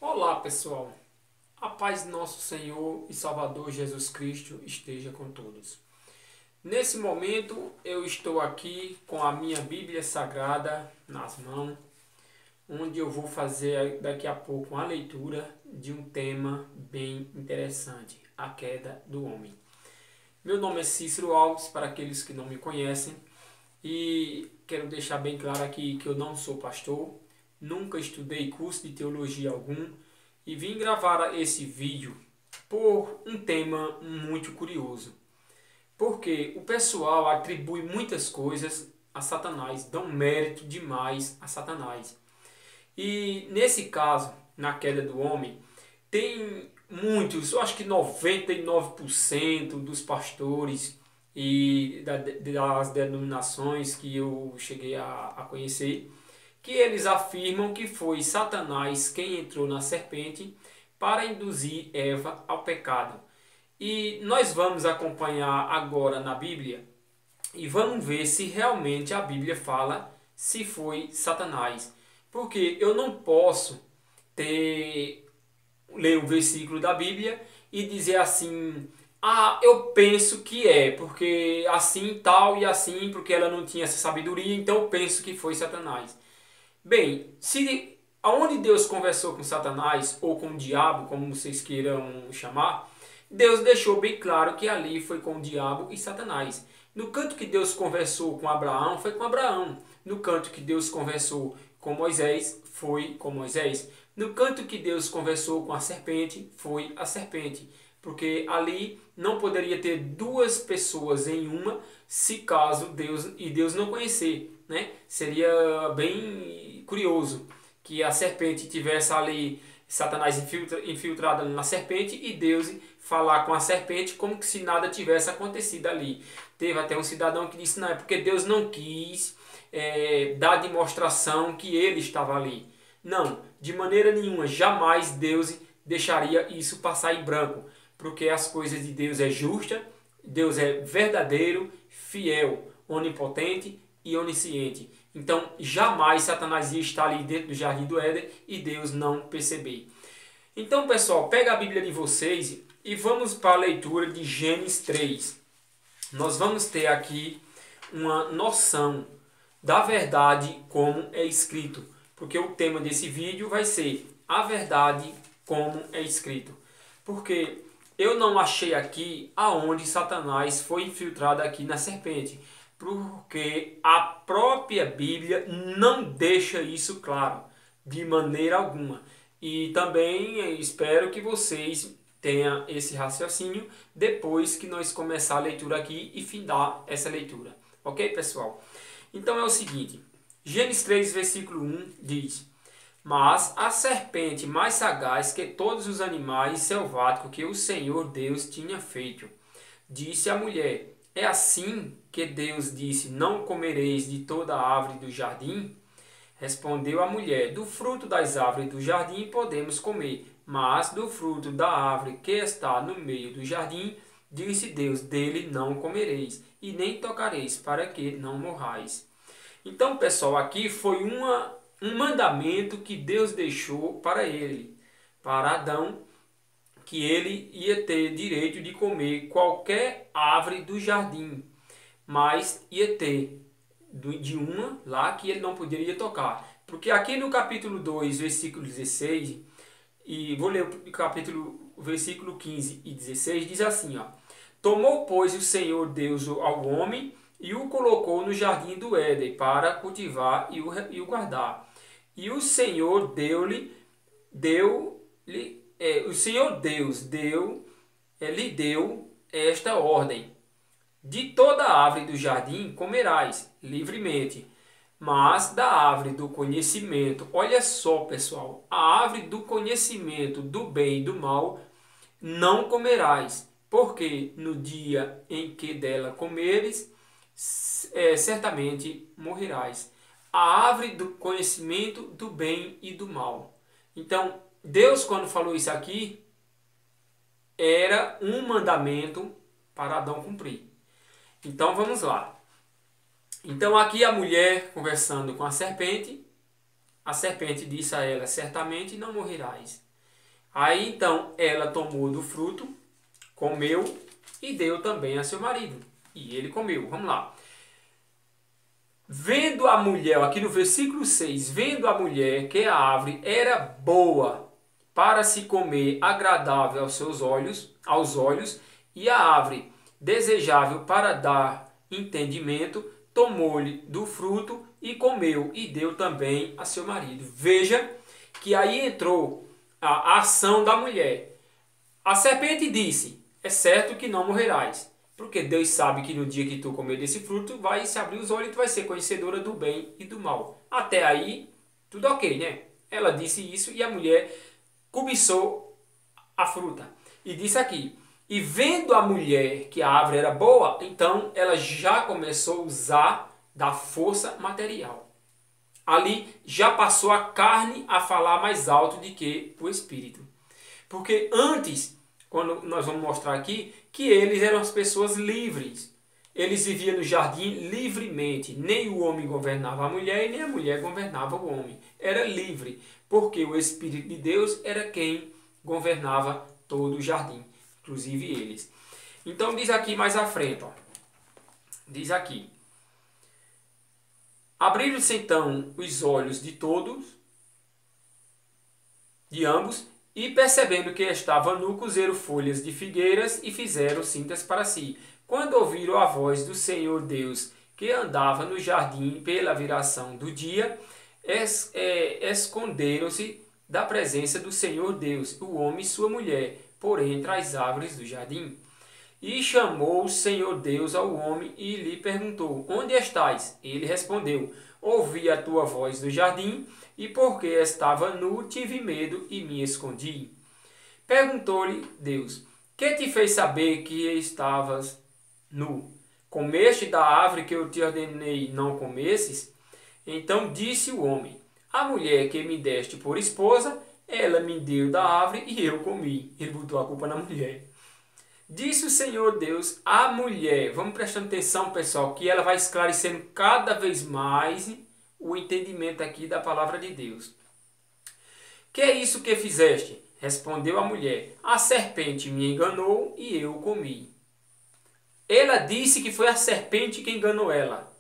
Olá, pessoal. A paz de nosso Senhor e Salvador Jesus Cristo esteja com todos. Nesse momento, eu estou aqui com a minha Bíblia Sagrada nas mãos, onde eu vou fazer daqui a pouco uma leitura de um tema bem interessante, a queda do homem. Meu nome é Cícero Alves, para aqueles que não me conhecem, e quero deixar bem claro aqui que eu não sou pastor, nunca estudei curso de teologia algum e vim gravar esse vídeo por um tema muito curioso. Porque o pessoal atribui muitas coisas a Satanás, dão mérito demais a Satanás. E nesse caso, na queda do homem, tem muitos, eu acho que 99% dos pastores e das denominações que eu cheguei a conhecer, que eles afirmam que foi Satanás quem entrou na serpente para induzir Eva ao pecado. E nós vamos acompanhar agora na Bíblia e vamos ver se realmente a Bíblia fala se foi Satanás. Porque eu não posso ler o versículo da Bíblia e dizer assim: ah, eu penso que é, porque assim tal e assim, porque ela não tinha essa sabedoria, então eu penso que foi Satanás. Bem, se aonde Deus conversou com Satanás ou com o diabo, como vocês queiram chamar, Deus deixou bem claro que ali foi com o diabo e Satanás. No canto que Deus conversou com Abraão, foi com Abraão. No canto que Deus conversou com Moisés, foi com Moisés. No canto que Deus conversou com a serpente, foi a serpente. Porque ali não poderia ter duas pessoas em uma, se caso Deus não conhecer, né? Seria bem curioso que a serpente tivesse ali, Satanás infiltrado na serpente e Deus falar com a serpente como que se nada tivesse acontecido ali. Teve até um cidadão que disse: não, é porque Deus não quis dar demonstração que ele estava ali. Não, de maneira nenhuma, jamais Deus deixaria isso passar em branco, porque as coisas de Deus é justa, Deus é verdadeiro, fiel, onipotente e onisciente. Então, jamais Satanás ia estar ali dentro do jardim do Éden e Deus não perceber. Então, pessoal, pega a Bíblia de vocês e vamos para a leitura de Gênesis 3. Nós vamos ter aqui uma noção da verdade como é escrito, porque o tema desse vídeo vai ser a verdade como é escrito. Porque eu não achei aqui aonde Satanás foi infiltrado aqui na serpente, porque a própria Bíblia não deixa isso claro, de maneira alguma. E também espero que vocês tenham esse raciocínio depois que nós começar a leitura aqui e findar essa leitura. Ok, pessoal? Então é o seguinte, Gênesis 3, versículo 1 diz: mas a serpente mais sagaz que todos os animais selváticos que o Senhor Deus tinha feito, disse à mulher: é assim que Deus disse: não comereis de toda a árvore do jardim? Respondeu a mulher: do fruto das árvores do jardim podemos comer, mas do fruto da árvore que está no meio do jardim, disse Deus: dele não comereis, e nem tocareis, para que não morrais. Então, pessoal, aqui foi um mandamento que Deus deixou para ele, para Adão, que ele ia ter direito de comer qualquer árvore do jardim, mas ia ter de uma lá que ele não poderia tocar. Porque aqui no capítulo 2, versículo 16, e vou ler o versículo 15 e 16, diz assim, ó: tomou, pois, o Senhor Deus ao homem e o colocou no jardim do Éden para cultivar e o guardar. E o Senhor o Senhor Deus lhe deu esta ordem: de toda árvore do jardim comerás livremente, mas da árvore do conhecimento, olha só, pessoal, a árvore do conhecimento do bem e do mal não comerás, porque no dia em que dela comeres, certamente morrerás. A árvore do conhecimento do bem e do mal. Então, Deus, quando falou isso aqui, era um mandamento para Adão cumprir. Então, vamos lá. Então, aqui a mulher conversando com a serpente disse a ela: certamente não morrerás. Aí então ela tomou do fruto, comeu e deu também a seu marido. E ele comeu. Vamos lá. Vendo a mulher, aqui no versículo 6, vendo a mulher que a árvore era boa para se comer, agradável aos olhos, e a árvore desejável para dar entendimento, tomou-lhe do fruto e comeu, e deu também a seu marido. Veja que aí entrou a ação da mulher. A serpente disse: é certo que não morrerás, porque Deus sabe que no dia que tu comer desse fruto, vai se abrir os olhos e tu vai ser conhecedora do bem e do mal. Até aí, tudo ok, né? Ela disse isso e a mulher cobiçou a fruta. E disse aqui: e vendo a mulher que a árvore era boa, então ela já começou a usar da força material. Ali já passou a carne a falar mais alto do que o espírito. Porque antes, quando nós vamos mostrar aqui, que eles eram as pessoas livres. Eles viviam no jardim livremente. Nem o homem governava a mulher e nem a mulher governava o homem. Era livre, porque o Espírito de Deus era quem governava todo o jardim, inclusive eles. Então diz aqui mais à frente, ó. Diz aqui: abriram-se então os olhos de todos, de ambos, e percebendo que estava nu, cozeram folhas de figueiras e fizeram cintas para si. Quando ouviram a voz do Senhor Deus, que andava no jardim pela viração do dia, esconderam-se da presença do Senhor Deus, o homem e sua mulher, por entre as árvores do jardim. E chamou o Senhor Deus ao homem e lhe perguntou: onde estás? Ele respondeu: ouvi a tua voz do jardim, e porque estava nu, tive medo e me escondi. Perguntou-lhe Deus: que te fez saber que estavas nu? Comeste da árvore que eu te ordenei não comesses? Então disse o homem: a mulher que me deste por esposa, ela me deu da árvore e eu comi. Ele botou a culpa na mulher. Disse o Senhor Deus à mulher, vamos prestando atenção, pessoal, que ela vai esclarecendo cada vez mais o entendimento aqui da palavra de Deus. Que é isso que fizeste? Respondeu a mulher: a serpente me enganou e eu comi. Ela disse que foi a serpente que enganou ela.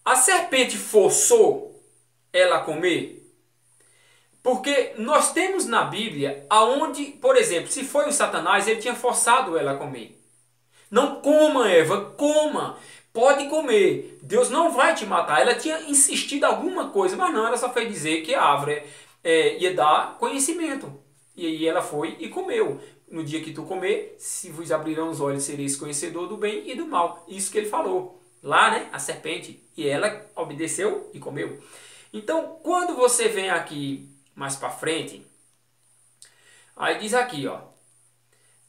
A serpente forçou ela a comer? Porque nós temos na Bíblia aonde, por exemplo, se foi o Satanás, ele tinha forçado ela a comer. Não coma, Eva, coma. Pode comer. Deus não vai te matar. Ela tinha insistido alguma coisa, mas não, ela só fez dizer que a árvore ia dar conhecimento. E aí ela foi e comeu. No dia que tu comer, se vos abrirão os olhos, sereis conhecedor do bem e do mal. Isso que ele falou. Lá, né, a serpente. E ela obedeceu e comeu. Então, quando você vem aqui mais para frente, aí diz aqui, ó: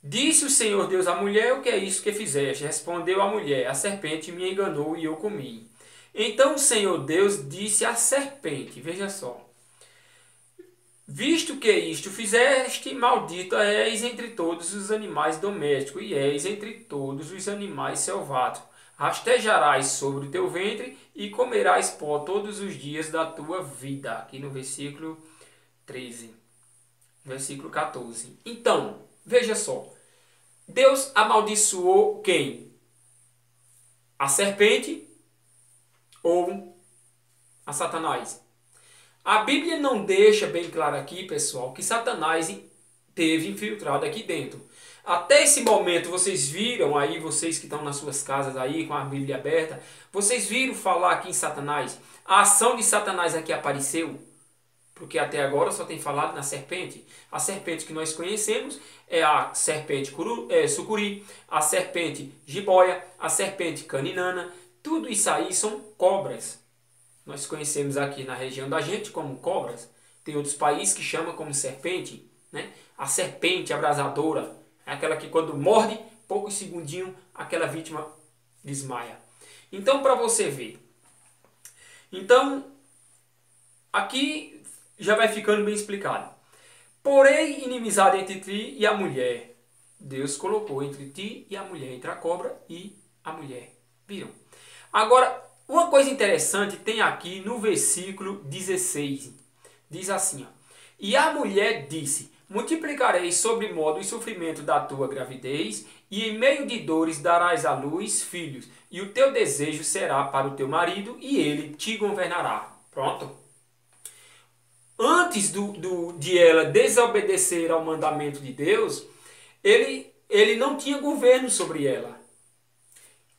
disse o Senhor Deus à mulher: o que é isso que fizeste? Respondeu a mulher: a serpente me enganou e eu comi. Então o Senhor Deus disse à serpente, veja só: visto que isto fizeste, maldita és entre todos os animais domésticos e és entre todos os animais selváticos. Rastejarás sobre o teu ventre e comerás pó todos os dias da tua vida. Aqui no versículo 13, versículo 14. Então, veja só. Deus amaldiçoou quem? A serpente ou a Satanás? A Bíblia não deixa bem claro aqui, pessoal, que Satanás teve infiltrado aqui dentro. Até esse momento, vocês viram aí, vocês que estão nas suas casas aí com a Bíblia aberta, vocês viram falar aqui em Satanás? A ação de Satanás aqui apareceu? Porque até agora só tem falado na serpente. A serpente que nós conhecemos é a serpente sucuri, a serpente jiboia, a serpente caninana. Tudo isso aí são cobras. Nós conhecemos aqui na região da gente como cobras. Tem outros países que chamam como serpente, né? A serpente abrasadora é aquela que quando morde, poucos segundinhos, aquela vítima desmaia. Então, para você ver. Então, aqui já vai ficando bem explicado. Porém, inimizade entre ti e a mulher. Deus colocou entre ti e a mulher, entre a cobra e a mulher. Viram? Agora, uma coisa interessante tem aqui no versículo 16. Diz assim, ó: e a mulher disse: multiplicarei sobre modo o sofrimento da tua gravidez, e em meio de dores darás à luz filhos, e o teu desejo será para o teu marido, e ele te governará. Pronto. Antes de ela desobedecer ao mandamento de Deus, ele não tinha governo sobre ela.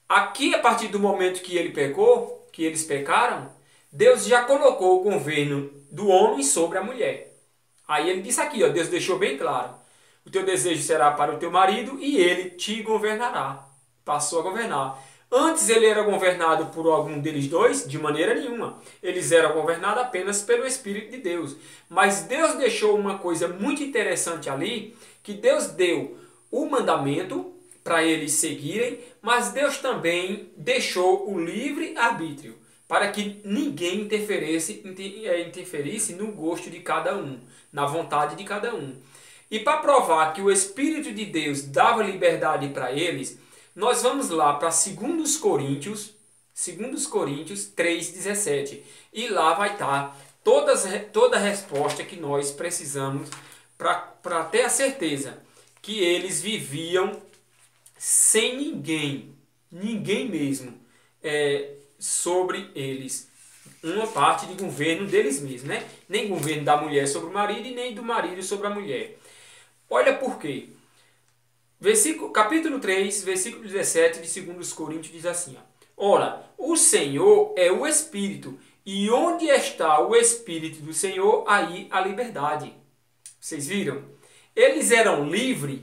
Aqui, a partir do momento que ele pecou, que eles pecaram, Deus já colocou o governo do homem sobre a mulher. Aí ele disse aqui, ó, Deus deixou bem claro: o teu desejo será para o teu marido e ele te governará. Passou a governar. Antes ele era governado por algum deles dois? De maneira nenhuma. Eles eram governados apenas pelo Espírito de Deus. Mas Deus deixou uma coisa muito interessante ali, que Deus deu o mandamento para eles seguirem, mas Deus também deixou o livre-arbítrio, para que ninguém interferisse no gosto de cada um, na vontade de cada um. E para provar que o Espírito de Deus dava liberdade para eles, nós vamos lá para 2 Coríntios 3,17. E lá vai estar toda a resposta que nós precisamos para ter a certeza que eles viviam sem ninguém mesmo, sobre eles. Uma parte de governo deles mesmos, né? Nem governo da mulher sobre o marido e nem do marido sobre a mulher. Olha por quê. Capítulo 3, versículo 17 de 2 Coríntios diz assim: ora, o Senhor é o Espírito, e onde está o Espírito do Senhor, aí a liberdade. Vocês viram? Eles eram livres,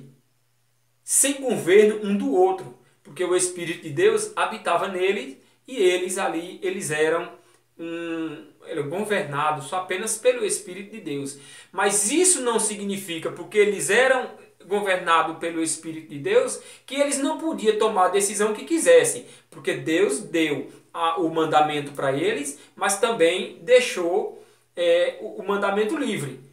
sem governo um do outro, porque o Espírito de Deus habitava neles, e eles eram governados só apenas pelo Espírito de Deus. Mas isso não significa, porque eles eram governados pelo Espírito de Deus, que eles não podiam tomar a decisão que quisessem, porque Deus deu o mandamento para eles, mas também deixou o mandamento livre.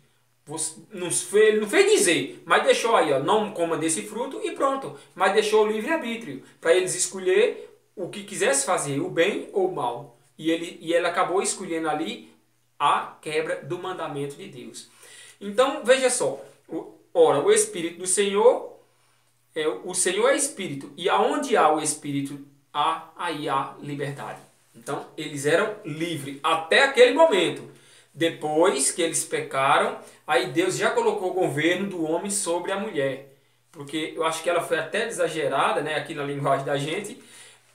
Ele não fez dizer, mas deixou aí, ó, não coma desse fruto e pronto. Mas deixou o livre-arbítrio para eles escolher o que quisesse fazer, o bem ou o mal. E ele acabou escolhendo ali a quebra do mandamento de Deus. Então, veja só. Ora, o Espírito do Senhor, o Senhor é Espírito. E aonde há o Espírito, aí há liberdade. Então, eles eram livres até aquele momento. Depois que eles pecaram, aí Deus já colocou o governo do homem sobre a mulher. Porque eu acho que ela foi até exagerada, né, aqui na linguagem da gente,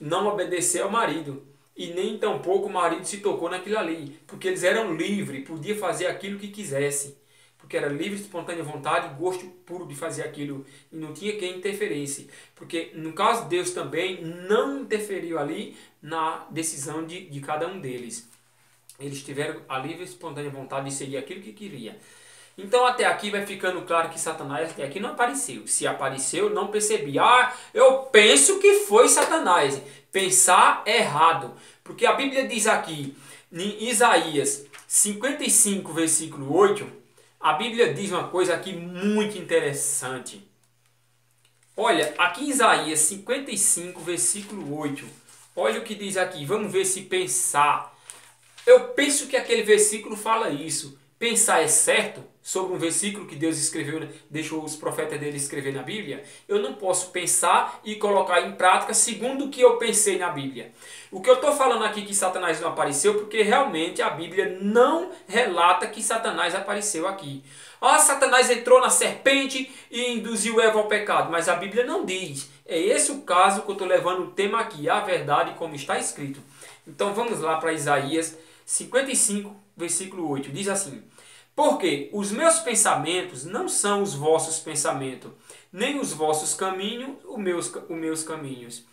não obedecer ao marido. E nem tampouco o marido se tocou naquilo ali. Porque eles eram livres, podiam fazer aquilo que quisessem. Porque era livre, espontânea vontade, gosto puro de fazer aquilo. E não tinha quem interferisse. Porque no caso de Deus também não interferiu ali na decisão de cada um deles. Eles tiveram a livre e espontânea vontade de seguir aquilo que queria. Então até aqui vai ficando claro que Satanás até aqui não apareceu. Se apareceu, não percebi. Eu penso que foi Satanás. Pensar errado. Porque a Bíblia diz aqui, em Isaías 55, versículo 8, a Bíblia diz uma coisa aqui muito interessante. Olha, aqui em Isaías 55, versículo 8, olha o que diz aqui. Vamos ver se pensar. Eu penso que aquele versículo fala isso. Pensar é certo sobre um versículo que Deus escreveu, deixou os profetas dele escrever na Bíblia. Eu não posso pensar e colocar em prática segundo o que eu pensei na Bíblia. O que eu estou falando aqui que Satanás não apareceu, porque realmente a Bíblia não relata que Satanás apareceu aqui. Satanás entrou na serpente e induziu Eva ao pecado, mas a Bíblia não diz. É esse o caso que eu estou levando o tema aqui, a verdade como está escrito. Então vamos lá para Isaías 55, versículo 8. Diz assim: porque os meus pensamentos não são os vossos pensamentos, nem os vossos caminhos, os meus caminhos.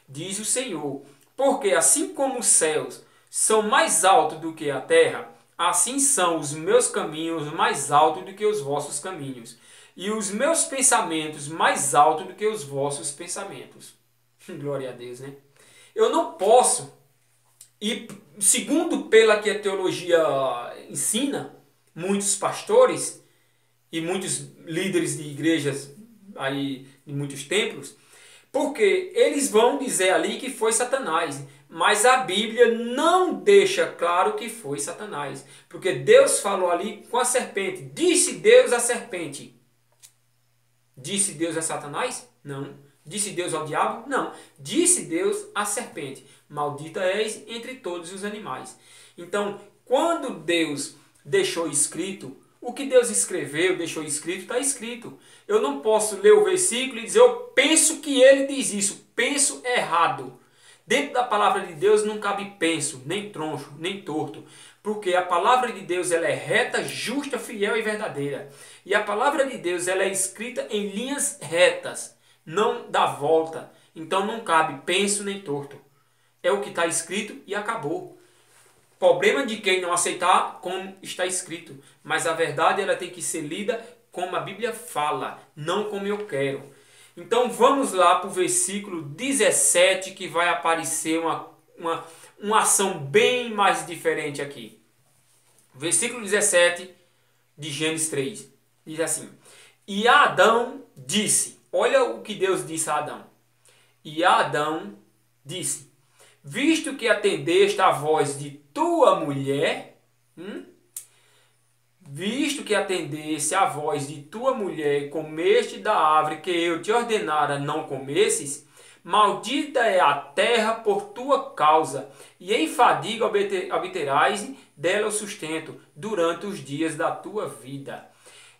Diz o Senhor, porque assim como os céus são mais altos do que a terra, assim são os meus caminhos mais altos do que os vossos caminhos, e os meus pensamentos mais altos do que os vossos pensamentos. Glória a Deus, né? Eu não posso, e segundo pela que a teologia ensina, muitos pastores e muitos líderes de igrejas aí de muitos templos, porque eles vão dizer ali que foi Satanás, mas a Bíblia não deixa claro que foi Satanás, porque Deus falou ali com a serpente, disse Deus à serpente. Disse Deus a Satanás? Não. Disse Deus ao diabo? Não. Disse Deus à serpente: maldita és entre todos os animais. Então, quando Deus deixou escrito, o que Deus escreveu, deixou escrito, está escrito. Eu não posso ler o versículo e dizer, eu penso que ele diz isso. Penso errado. Dentro da palavra de Deus não cabe penso, nem troncho, nem torto. Porque a palavra de Deus ela é reta, justa, fiel e verdadeira. E a palavra de Deus ela é escrita em linhas retas, não dá volta. Então não cabe penso nem torto. É o que está escrito e acabou. Problema de quem não aceitar como está escrito. Mas a verdade ela tem que ser lida como a Bíblia fala, não como eu quero. Então vamos lá para o versículo 17 que vai aparecer uma ação bem mais diferente aqui. Versículo 17 de Gênesis 3. Diz assim: e Adão disse, olha o que Deus disse a Adão. E Adão disse: visto que atendeste à voz de tua mulher, visto que atendeste à voz de tua mulher e comeste da árvore que eu te ordenara não comesses, maldita é a terra por tua causa, e em fadiga obterás dela o sustento durante os dias da tua vida.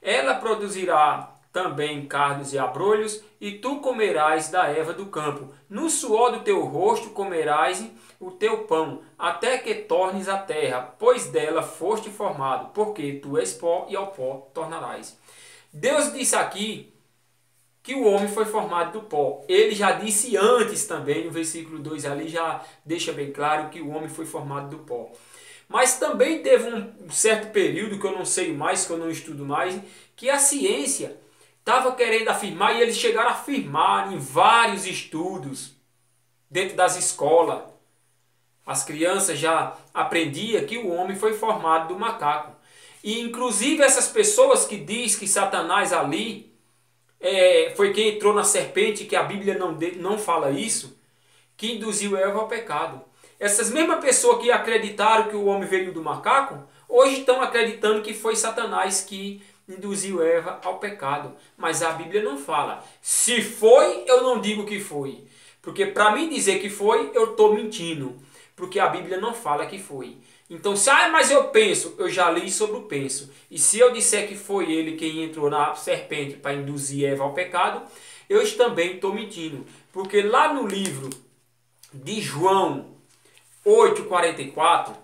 Ela produzirá também cardos e abrolhos, e tu comerás da erva do campo. No suor do teu rosto comerás o teu pão, até que tornes a terra, pois dela foste formado, porque tu és pó e ao pó tornarás. Deus disse aqui que o homem foi formado do pó. Ele já disse antes também, no versículo 2 ali já deixa bem claro que o homem foi formado do pó. Mas também teve um certo período, que eu não sei mais, que eu não estudo mais, que a ciência estava querendo afirmar, e eles chegaram a afirmar em vários estudos, dentro das escolas. As crianças já aprendiam que o homem foi formado do macaco. E inclusive essas pessoas que diz que Satanás ali foi quem entrou na serpente, que a Bíblia não fala isso, que induziu Eva ao pecado. Essas mesmas pessoas que acreditaram que o homem veio do macaco, hoje estão acreditando que foi Satanás que induziu Eva ao pecado. Mas a Bíblia não fala. Se foi, eu não digo que foi. Porque para mim dizer que foi, eu estou mentindo. Porque a Bíblia não fala que foi. Então, mas eu penso, eu já li sobre o penso. E se eu disser que foi ele quem entrou na serpente para induzir Eva ao pecado, eu também estou mentindo. Porque lá no livro de João 8,44,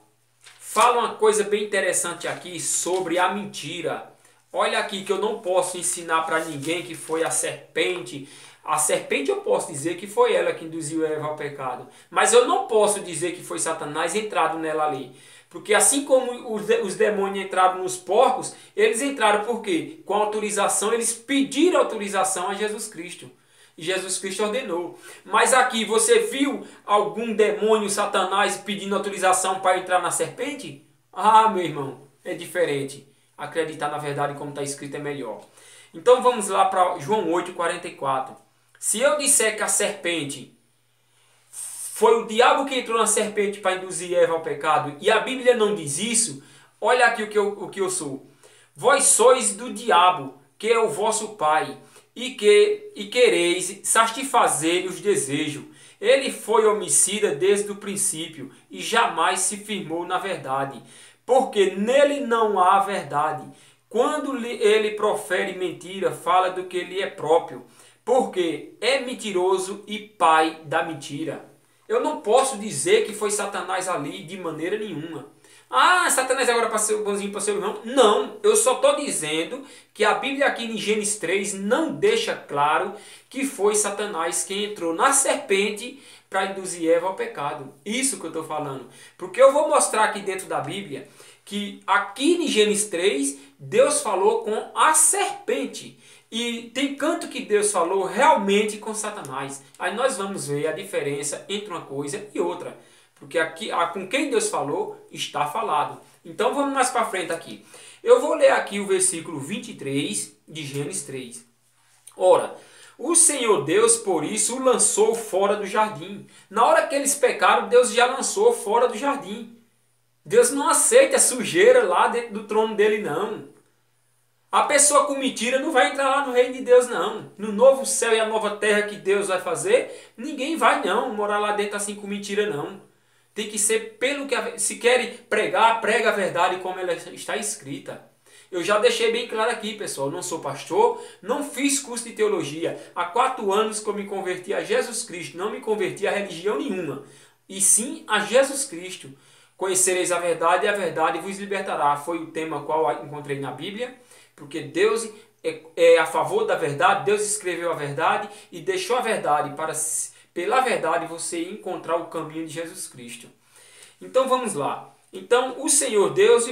fala uma coisa bem interessante aqui sobre a mentira. Olha aqui que eu não posso ensinar para ninguém que foi a serpente. A serpente eu posso dizer que foi ela que induziu Eva ao pecado. Mas eu não posso dizer que foi Satanás entrado nela ali. Porque assim como os demônios entraram nos porcos, eles entraram por quê? Com autorização, eles pediram autorização a Jesus Cristo. E Jesus Cristo ordenou. Mas aqui, você viu algum demônio, Satanás, pedindo autorização para entrar na serpente? Ah, meu irmão, é diferente. Acreditar na verdade como está escrito é melhor. Então vamos lá para João 8,44. Se eu disser que a serpente foi o diabo que entrou na serpente para induzir Eva ao pecado, e a Bíblia não diz isso, olha aqui o que eu sou. Vós sois do diabo, que é o vosso pai, e quereis satisfazer os desejos. Ele foi homicida desde o princípio, e jamais se firmou na verdade, porque nele não há verdade. Quando ele profere mentira, fala do que lhe é próprio, porque é mentiroso e pai da mentira. Eu não posso dizer que foi Satanás ali de maneira nenhuma. Ah, Satanás agora para ser bonzinho para ser irmão? Não, eu só estou dizendo que a Bíblia aqui em Gênesis 3 não deixa claro que foi Satanás quem entrou na serpente para induzir Eva ao pecado. Isso que eu estou falando. Porque eu vou mostrar aqui dentro da Bíblia que aqui em Gênesis 3 Deus falou com a serpente. E tem canto que Deus falou realmente com Satanás. Aí nós vamos ver a diferença entre uma coisa e outra. Porque aqui, com quem Deus falou, está falado. Então vamos mais para frente aqui. Eu vou ler aqui o versículo 23 de Gênesis 3. Ora, o Senhor Deus, por isso, o lançou fora do jardim. Na hora que eles pecaram, Deus já lançou fora do jardim. Deus não aceita sujeira lá dentro do trono dele, não. A pessoa com mentira não vai entrar lá no reino de Deus, não. No novo céu e a nova terra que Deus vai fazer, ninguém vai, não, morar lá dentro assim com mentira, não. Tem que ser pelo que... Se querem pregar, prega a verdade como ela está escrita. Eu já deixei bem claro aqui, pessoal. Eu não sou pastor, não fiz curso de teologia. Há 4 anos que eu me converti a Jesus Cristo. Não me converti a religião nenhuma. E sim a Jesus Cristo. Conhecereis a verdade e a verdade vos libertará. Foi o tema qual eu encontrei na Bíblia. Porque Deus é a favor da verdade. Deus escreveu a verdade e deixou a verdade para... Pela verdade você encontrar o caminho de Jesus Cristo. Então vamos lá. Então o Senhor Deus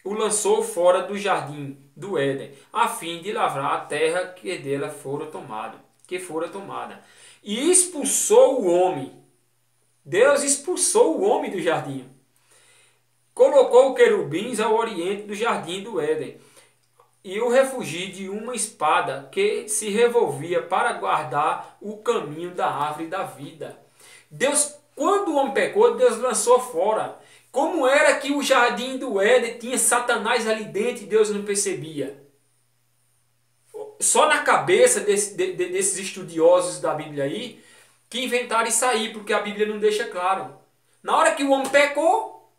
o lançou fora do jardim do Éden, a fim de lavrar a terra que dela fora tomada. E expulsou o homem. Deus expulsou o homem do jardim. Colocou querubins ao oriente do jardim do Éden. E o refugiu de uma espada que se revolvia para guardar o caminho da árvore da vida. Deus, quando o homem pecou, Deus lançou fora. Como era que o jardim do Éden tinha Satanás ali dentro e Deus não percebia? Só na cabeça desses estudiosos da Bíblia aí, que inventaram isso aí, porque a Bíblia não deixa claro. Na hora que o homem pecou,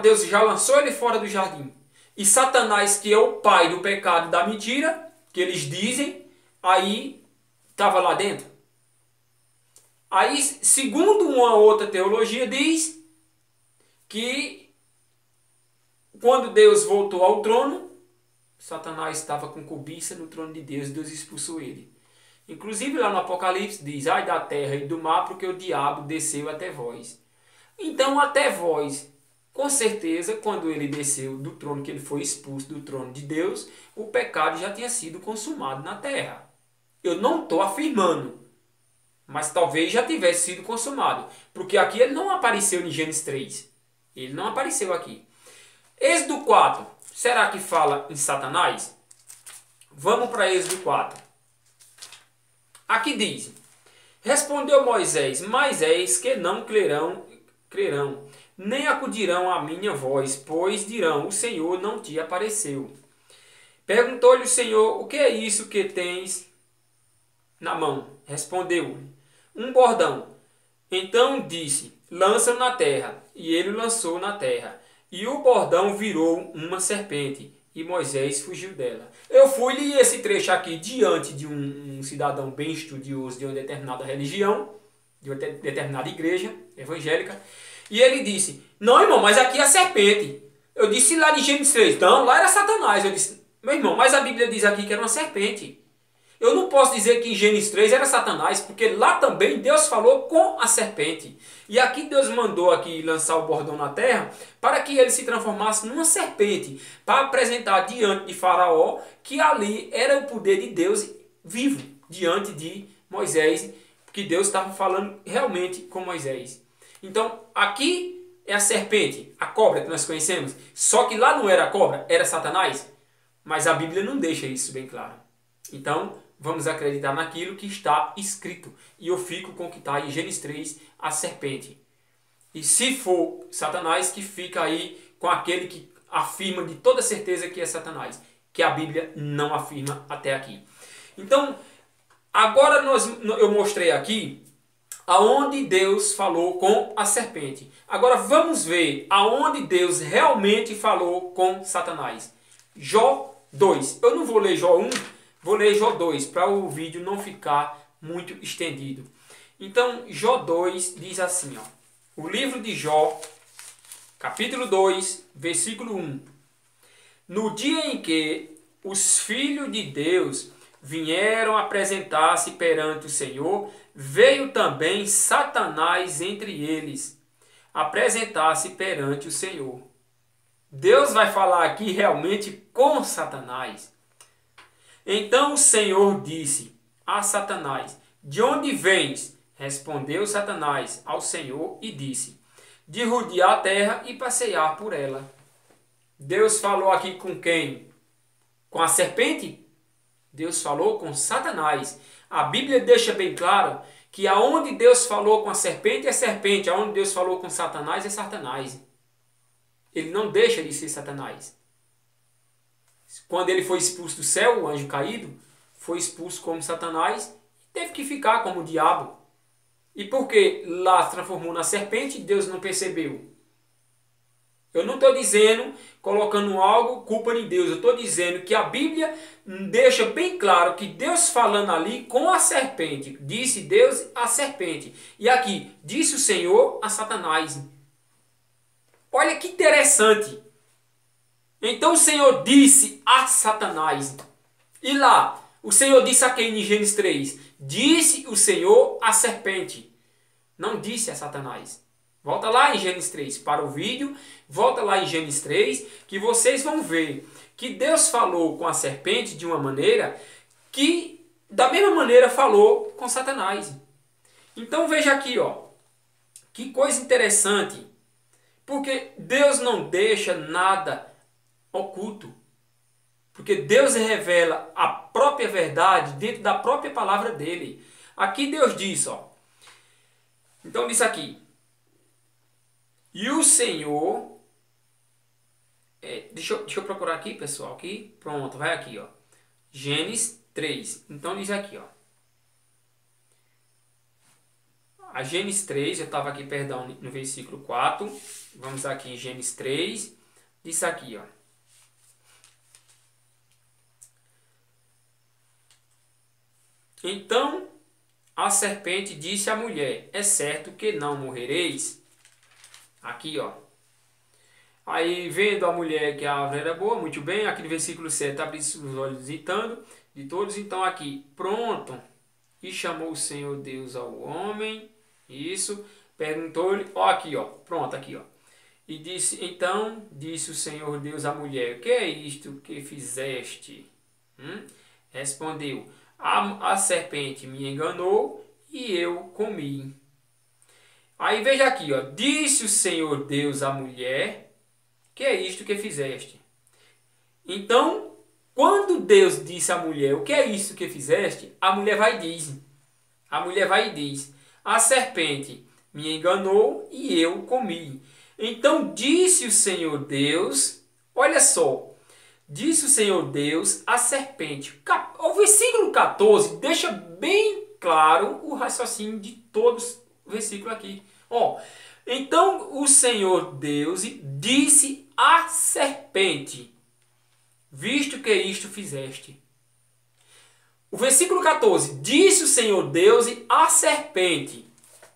Deus já lançou ele fora do jardim. E Satanás, que é o pai do pecado da mentira, que eles dizem, aí estava lá dentro. Aí, segundo uma outra teologia, diz que quando Deus voltou ao trono, Satanás estava com cobiça no trono de Deus e Deus expulsou ele. Inclusive lá no Apocalipse diz, ai da terra e do mar, porque o diabo desceu até vós. Então até vós... Com certeza, quando ele desceu do trono, que ele foi expulso do trono de Deus, o pecado já tinha sido consumado na terra. Eu não estou afirmando, mas talvez já tivesse sido consumado. Porque aqui ele não apareceu em Gênesis 3. Ele não apareceu aqui. Êxodo 4, será que fala em Satanás? Vamos para Êxodo 4. Aqui diz, respondeu Moisés, mas eis que não crerão, nem acudirão à minha voz, pois dirão, o Senhor não te apareceu. Perguntou-lhe o Senhor, o que é isso que tens na mão? Respondeu-lhe, um bordão. Então disse, lança-o na terra. E ele o lançou na terra. E o bordão virou uma serpente. E Moisés fugiu dela. Eu fui li esse trecho aqui diante de um cidadão bem estudioso de uma determinada religião, de uma determinada igreja evangélica. E ele disse, não irmão, mas aqui é a serpente. Eu disse lá de Gênesis 3, não, lá era Satanás. Eu disse, meu irmão, mas a Bíblia diz aqui que era uma serpente. Eu não posso dizer que em Gênesis 3 era Satanás, porque lá também Deus falou com a serpente. E aqui Deus mandou aqui lançar o bordão na terra para que ele se transformasse numa serpente, para apresentar diante de Faraó que ali era o poder de Deus vivo, diante de Moisés, que Deus estava falando realmente com Moisés. Então, aqui é a serpente, a cobra que nós conhecemos. Só que lá não era a cobra, era Satanás. Mas a Bíblia não deixa isso bem claro. Então, vamos acreditar naquilo que está escrito. E eu fico com o que está em Gênesis 3, a serpente. E se for Satanás, que fica aí com aquele que afirma de toda certeza que é Satanás. Que a Bíblia não afirma até aqui. Então, agora eu mostrei aqui aonde Deus falou com a serpente. Agora vamos ver aonde Deus realmente falou com Satanás. Jó 2. Eu não vou ler Jó 1, vou ler Jó 2, para o vídeo não ficar muito estendido. Então, Jó 2 diz assim, ó. O livro de Jó, capítulo 2, versículo 1. No dia em que os filhos de Deus vieram apresentar-se perante o Senhor, veio também Satanás entre eles, apresentar-se perante o Senhor. Deus vai falar aqui realmente com Satanás. Então o Senhor disse a Satanás, de onde vens? Respondeu Satanás ao Senhor e disse, de rodear a terra e passear por ela. Deus falou aqui com quem? Com a serpente? Deus falou com Satanás. A Bíblia deixa bem claro que aonde Deus falou com a serpente é serpente, aonde Deus falou com Satanás é Satanás. Ele não deixa de ser Satanás. quando ele foi expulso do céu, o anjo caído, foi expulso como Satanás, teve que ficar como o diabo. E por que lá se transformou na serpente, Deus não percebeu? Eu não estou dizendo, colocando algo, culpa em Deus. Eu estou dizendo que a Bíblia deixa bem claro que Deus falando ali com a serpente. Disse Deus à serpente. E aqui, disse o Senhor a Satanás. Olha que interessante. Então o Senhor disse a Satanás. E lá, o Senhor disse a quem em Gênesis 3? Disse o Senhor à serpente. Não disse a Satanás. Volta lá em Gênesis 3 para o vídeo, volta lá em Gênesis 3, que vocês vão ver que Deus falou com a serpente de uma maneira que, da mesma maneira, falou com Satanás. Então veja aqui, ó, que coisa interessante, porque Deus não deixa nada oculto, porque Deus revela a própria verdade dentro da própria palavra dele. Aqui Deus diz, ó, então diz aqui, e o Senhor, deixa eu procurar aqui, pessoal, aqui, pronto, vai aqui, ó, Gênesis 3, então diz aqui, ó, a Gênesis 3, eu estava aqui, perdão, no versículo 4, vamos aqui em Gênesis 3, diz aqui, ó, então a serpente disse à mulher, é certo que não morrereis? Aqui, ó. Aí, vendo a mulher que a árvore era boa, muito bem, aqui no versículo 7, abriu os olhos visitando de todos, então aqui, pronto. E chamou o Senhor Deus ao homem, isso, perguntou-lhe, ó aqui, ó, pronto, aqui, ó. E disse, então, disse o Senhor Deus à mulher, o que é isto que fizeste? Respondeu, a serpente me enganou e eu comi. Aí veja aqui, ó, disse o Senhor Deus à mulher, que é isto que fizeste? Então, quando Deus disse à mulher, o que é isso que fizeste? A mulher vai e diz, a serpente me enganou e eu comi. Então disse o Senhor Deus, olha só, disse o Senhor Deus à serpente. O versículo 14 deixa bem claro o raciocínio de todos os versículos aqui. Ó, então o Senhor Deus disse à serpente, visto que isto fizeste. O versículo 14, disse o Senhor Deus à serpente.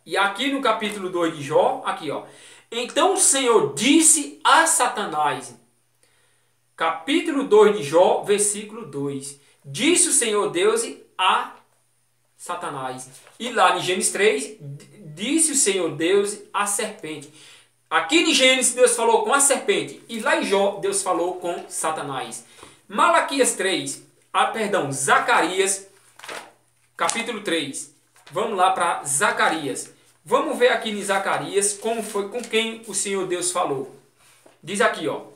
E aqui no capítulo 2 de Jó, aqui ó, então o Senhor disse a Satanás. Capítulo 2 de Jó, versículo 2. Disse o Senhor Deus a Satanás. E lá em Gênesis 3, disse o Senhor Deus à serpente. Aqui em Gênesis, Deus falou com a serpente. E lá em Jó, Deus falou com Satanás. Malaquias 3, Zacarias, capítulo 3. Vamos lá para Zacarias. Vamos ver aqui em Zacarias como foi, com quem o Senhor Deus falou. Diz aqui, ó.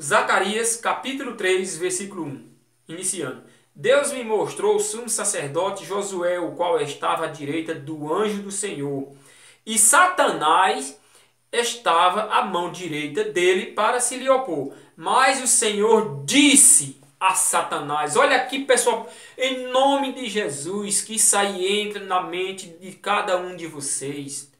Zacarias, capítulo 3, versículo 1. Iniciando. Deus me mostrou o sumo sacerdote Josué, o qual estava à direita do anjo do Senhor. E Satanás estava à mão direita dele para se lhe opor. Mas o Senhor disse a Satanás, olha aqui pessoal, em nome de Jesus, que isso aí entra na mente de cada um de vocês.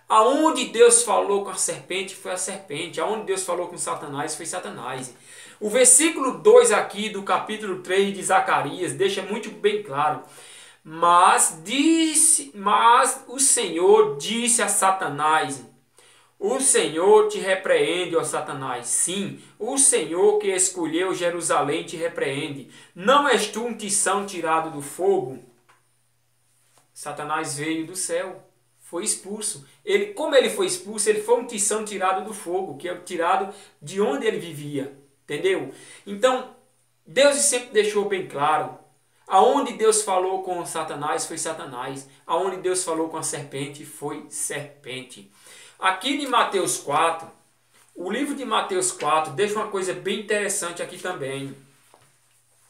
Aonde Deus falou com a serpente, foi a serpente. Aonde Deus falou com Satanás, foi Satanás. O versículo 2 aqui do capítulo 3 de Zacarias deixa muito bem claro. Mas o Senhor disse a Satanás, o Senhor te repreende, ó Satanás. Sim, o Senhor que escolheu Jerusalém te repreende. Não és tu um tição tirado do fogo? Satanás veio do céu, foi expulso. Como ele foi expulso, ele foi um tição tirado do fogo, que é tirado de onde ele vivia. Entendeu? Então, Deus sempre deixou bem claro. Aonde Deus falou com Satanás, foi Satanás. Aonde Deus falou com a serpente, foi serpente. Aqui em Mateus 4, o livro de Mateus 4 deixa uma coisa bem interessante aqui também.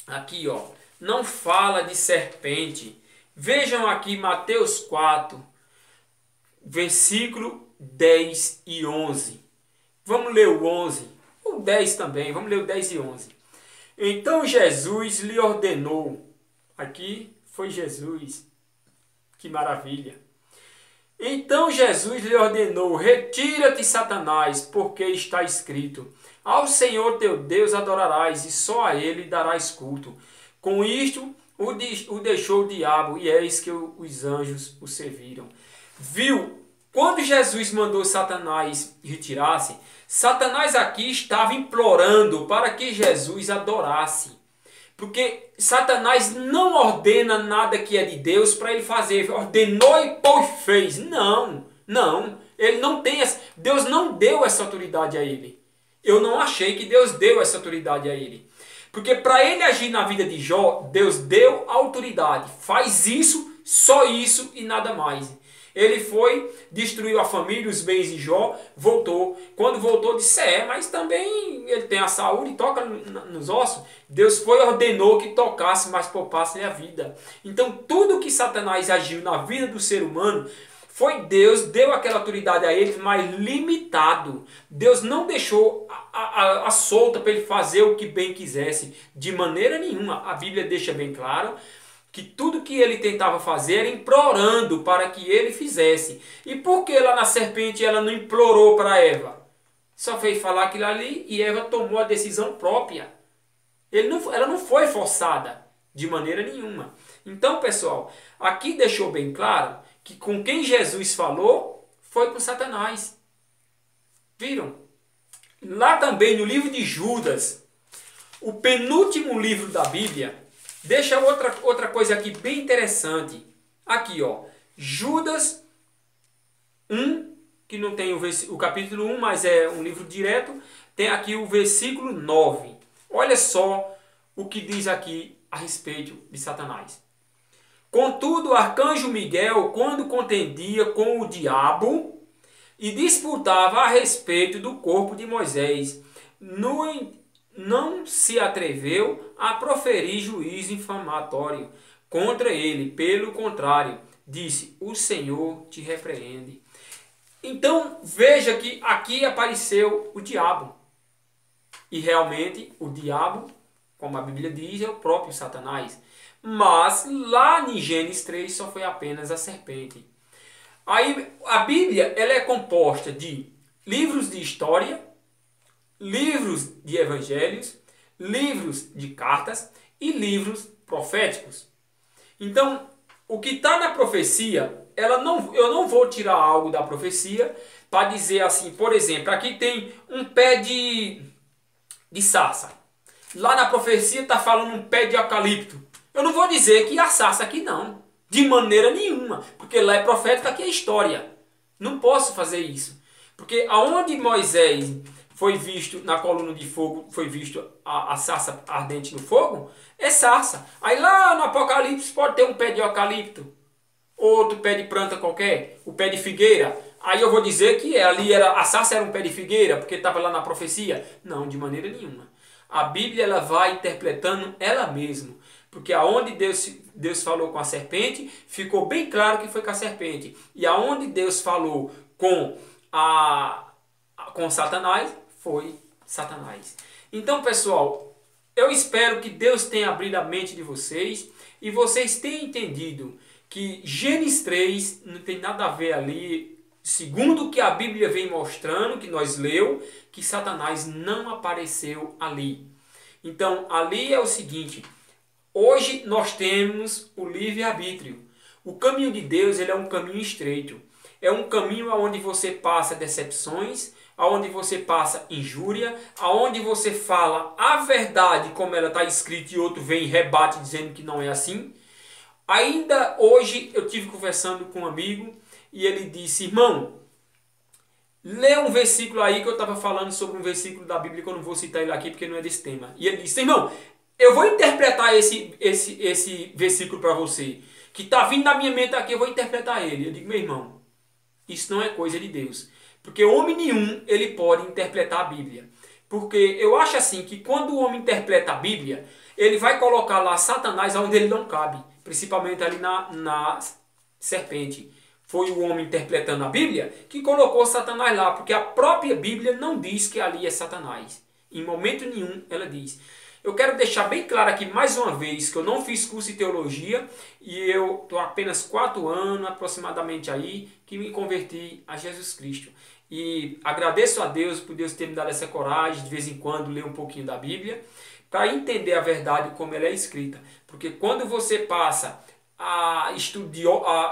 Aqui, ó, não fala de serpente. Vejam aqui Mateus 4, versículo 10 e 11. Vamos ler o 11. 10 também, vamos ler o 10 e 11. Então Jesus lhe ordenou, aqui foi Jesus, que maravilha. Então Jesus lhe ordenou, retira-te, Satanás, porque está escrito, ao Senhor teu Deus adorarás, e só a ele darás culto. Com isto o deixou o diabo, e eis que os anjos o serviram. Viu? Quando Jesus mandou Satanás retirar-se, Satanás aqui estava implorando para que Jesus adorasse. Porque Satanás não ordena nada que é de Deus para ele fazer. Ordenou e fez. Não, não. Ele não tem essa, Deus não deu essa autoridade a ele. Eu não achei que Deus deu essa autoridade a ele. Porque para ele agir na vida de Jó, Deus deu autoridade. Faz isso, só isso e nada mais. Ele foi, destruiu a família, os bens de Jó, voltou. Quando voltou, disse, mas também ele tem a saúde e toca nos ossos. Deus foi e ordenou que tocasse, mas poupasse-lhe a vida. Então, tudo que Satanás agiu na vida do ser humano, foi Deus, deu aquela autoridade a ele, mas limitado. Deus não deixou a solta para ele fazer o que bem quisesse, de maneira nenhuma. A Bíblia deixa bem claro que tudo que ele tentava fazer era implorando para que ele fizesse. E por que lá na serpente ela não implorou para Eva? Só fez falar aquilo ali e Eva tomou a decisão própria. Ela não foi forçada de maneira nenhuma. Então, pessoal, aqui deixou bem claro que com quem Jesus falou foi com Satanás. Viram? Lá também no livro de Judas, o penúltimo livro da Bíblia, deixa outra coisa aqui bem interessante. Aqui, ó, Judas 1, que não tem o capítulo 1, mas é um livro direto, tem aqui o versículo 9. Olha só o que diz aqui a respeito de Satanás. Contudo, o arcanjo Miguel, quando contendia com o diabo e disputava a respeito do corpo de Moisés, não se atreveu a proferir juízo infamatório contra ele. Pelo contrário, disse, o Senhor te repreende. Então, veja que aqui apareceu o diabo. E realmente, o diabo, como a Bíblia diz, é o próprio Satanás. Mas lá em Gênesis 3 só foi apenas a serpente. Aí a Bíblia ela é composta de livros de história, livros de evangelhos, livros de cartas e livros proféticos. Então, o que está na profecia, eu não vou tirar algo da profecia para dizer assim, por exemplo, aqui tem um pé de sarça. Lá na profecia está falando um pé de eucalipto. Eu não vou dizer que a sarça aqui não, de maneira nenhuma, porque lá é profético, aqui é história. Não posso fazer isso, porque aonde Moisés foi visto na coluna de fogo, foi visto a sarça ardente no fogo, é sarça. Aí lá no Apocalipse pode ter um pé de eucalipto, outro pé de planta qualquer, o pé de figueira. Aí eu vou dizer que ali a sarça era um pé de figueira, porque estava lá na profecia? Não, de maneira nenhuma. A Bíblia ela vai interpretando ela mesma. Porque aonde Deus falou com a serpente, ficou bem claro que foi com a serpente. E aonde Deus falou com Satanás, foi Satanás. Então, pessoal, eu espero que Deus tenha abrido a mente de vocês e vocês tenham entendido que Gênesis 3 não tem nada a ver ali, segundo o que a Bíblia vem mostrando, que nós leu, que Satanás não apareceu ali. Então, ali é o seguinte, hoje nós temos o livre-arbítrio. O caminho de Deus ele é um caminho estreito. É um caminho onde você passa decepções, onde você passa injúria, onde você fala a verdade como ela está escrita e outro vem e rebate dizendo que não é assim. Ainda hoje eu tive conversando com um amigo e ele disse, irmão, lê um versículo aí que eu estava falando sobre um versículo da Bíblia que eu não vou citar ele aqui porque não é desse tema. E ele disse, irmão, eu vou interpretar esse versículo para você, que está vindo na minha mente aqui, eu vou interpretar ele. Eu digo, meu irmão, isso não é coisa de Deus. Porque homem nenhum ele pode interpretar a Bíblia. Porque eu acho assim que quando o homem interpreta a Bíblia, ele vai colocar lá Satanás onde ele não cabe. Principalmente ali na serpente. Foi o homem interpretando a Bíblia que colocou Satanás lá. Porque a própria Bíblia não diz que ali é Satanás. Em momento nenhum ela diz. Eu quero deixar bem claro aqui mais uma vez que eu não fiz curso de teologia e eu estou apenas 4 anos aproximadamente aí que me converti a Jesus Cristo. E agradeço a Deus por Deus ter me dado essa coragem de vez em quando ler um pouquinho da Bíblia para entender a verdade como ela é escrita. Porque quando você passa a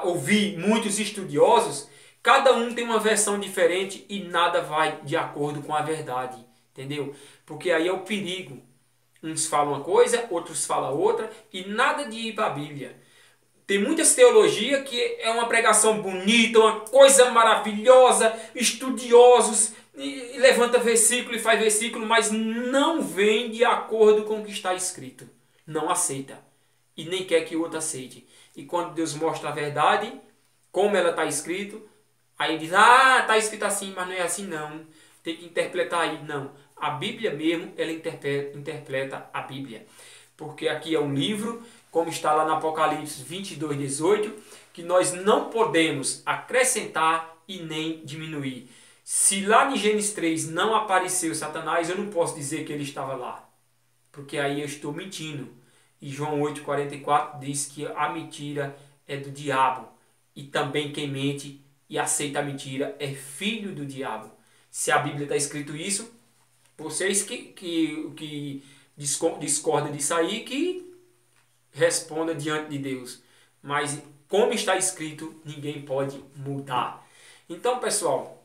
ouvir muitos estudiosos, cada um tem uma versão diferente e nada vai de acordo com a verdade. Entendeu? Porque aí é o perigo. Uns falam uma coisa, outros falam outra, e nada de ir para a Bíblia. Tem muitas teologias que é uma pregação bonita, uma coisa maravilhosa, estudiosos, e levanta versículo e faz versículo, mas não vem de acordo com o que está escrito. Não aceita. E nem quer que o outro aceite. E quando Deus mostra a verdade, como ela está escrito, aí diz, está escrito assim, mas não é assim não. Tem que interpretar aí. Não. A Bíblia mesmo, ela interpreta a Bíblia. Porque aqui é um livro, como está lá no Apocalipse 22:18, que nós não podemos acrescentar e nem diminuir. Se lá em Gênesis 3 não apareceu Satanás, eu não posso dizer que ele estava lá. Porque aí eu estou mentindo. E João 8,44 diz que a mentira é do diabo. E também quem mente e aceita a mentira é filho do diabo. Se a Bíblia está escrito isso, vocês que discordam disso aí, que responda diante de Deus. Mas como está escrito, ninguém pode mudar. Então, pessoal,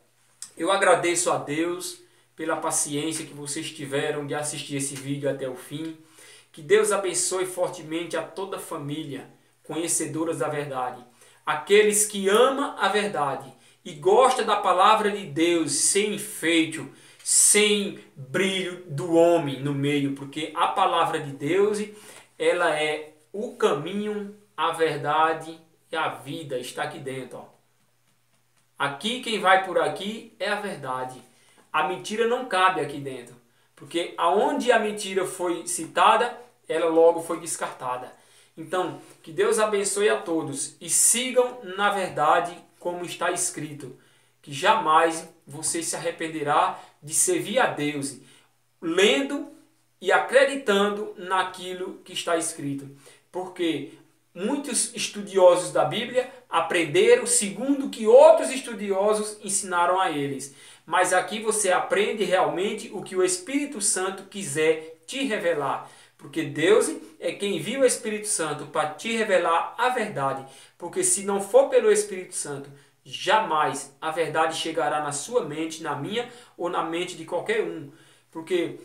eu agradeço a Deus pela paciência que vocês tiveram de assistir esse vídeo até o fim. Que Deus abençoe fortemente a toda a família, conhecedoras da verdade. Aqueles que amam a verdade e gostam da palavra de Deus sem enfeite, sem brilho do homem no meio, porque a palavra de Deus, ela é o caminho, a verdade e a vida, está aqui dentro. Ó. Aqui quem vai por aqui é a verdade. A mentira não cabe aqui dentro, porque aonde a mentira foi citada, ela logo foi descartada. Então, que Deus abençoe a todos e sigam na verdade como está escrito, que jamais você se arrependerá de servir a Deus, lendo e acreditando naquilo que está escrito. Porque muitos estudiosos da Bíblia aprenderam segundo o que outros estudiosos ensinaram a eles. Mas aqui você aprende realmente o que o Espírito Santo quiser te revelar. Porque Deus é quem envia o Espírito Santo para te revelar a verdade. Porque se não for pelo Espírito Santo, jamais a verdade chegará na sua mente, na minha ou na mente de qualquer um. Porque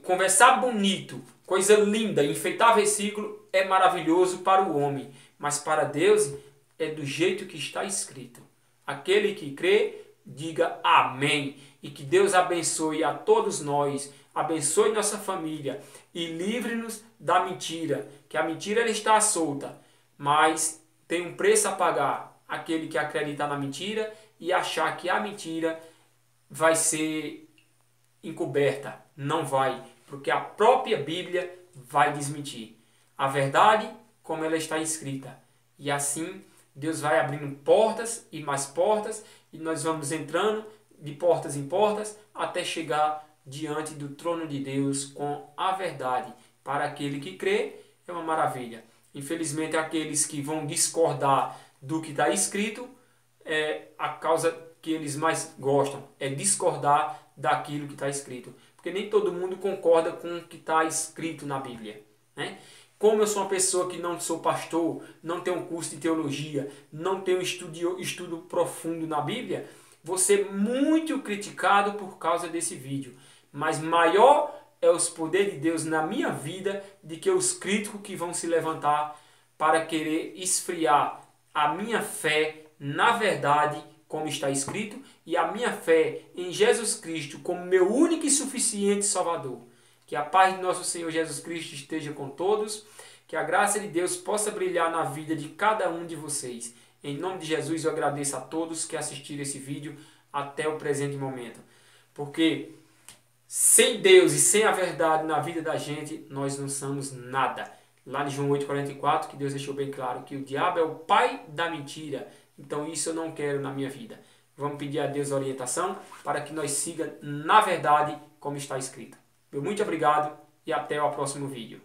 conversar bonito, coisa linda, enfeitar versículo é maravilhoso para o homem. Mas para Deus é do jeito que está escrito. Aquele que crê, diga amém. E que Deus abençoe a todos nós, abençoe nossa família e livre-nos da mentira. Que a mentira ela está solta, mas tem um preço a pagar. Aquele que acredita na mentira e achar que a mentira vai ser encoberta. Não vai, porque a própria Bíblia vai desmentir a verdade como ela está escrita. E assim Deus vai abrindo portas e mais portas e nós vamos entrando de portas em portas até chegar diante do trono de Deus com a verdade. Para aquele que crê é uma maravilha. Infelizmente aqueles que vão discordar do que está escrito, é a causa que eles mais gostam, é discordar daquilo que está escrito. Porque nem todo mundo concorda com o que está escrito na Bíblia. Né? Como eu sou uma pessoa que não sou pastor, não tenho um curso de teologia, não tenho estudo profundo na Bíblia, vou ser muito criticado por causa desse vídeo. Mas maior é os poderes de Deus na minha vida do que os críticos que vão se levantar para querer esfriar a minha fé na verdade, como está escrito, e a minha fé em Jesus Cristo como meu único e suficiente Salvador. Que a paz de nosso Senhor Jesus Cristo esteja com todos, que a graça de Deus possa brilhar na vida de cada um de vocês. Em nome de Jesus eu agradeço a todos que assistiram esse vídeo até o presente momento. Porque sem Deus e sem a verdade na vida da gente, nós não somos nada. Lá em João 8,44, que Deus deixou bem claro que o diabo é o pai da mentira. Então isso eu não quero na minha vida. Vamos pedir a Deus orientação para que nós sigamos na verdade como está escrito. Muito obrigado e até o próximo vídeo.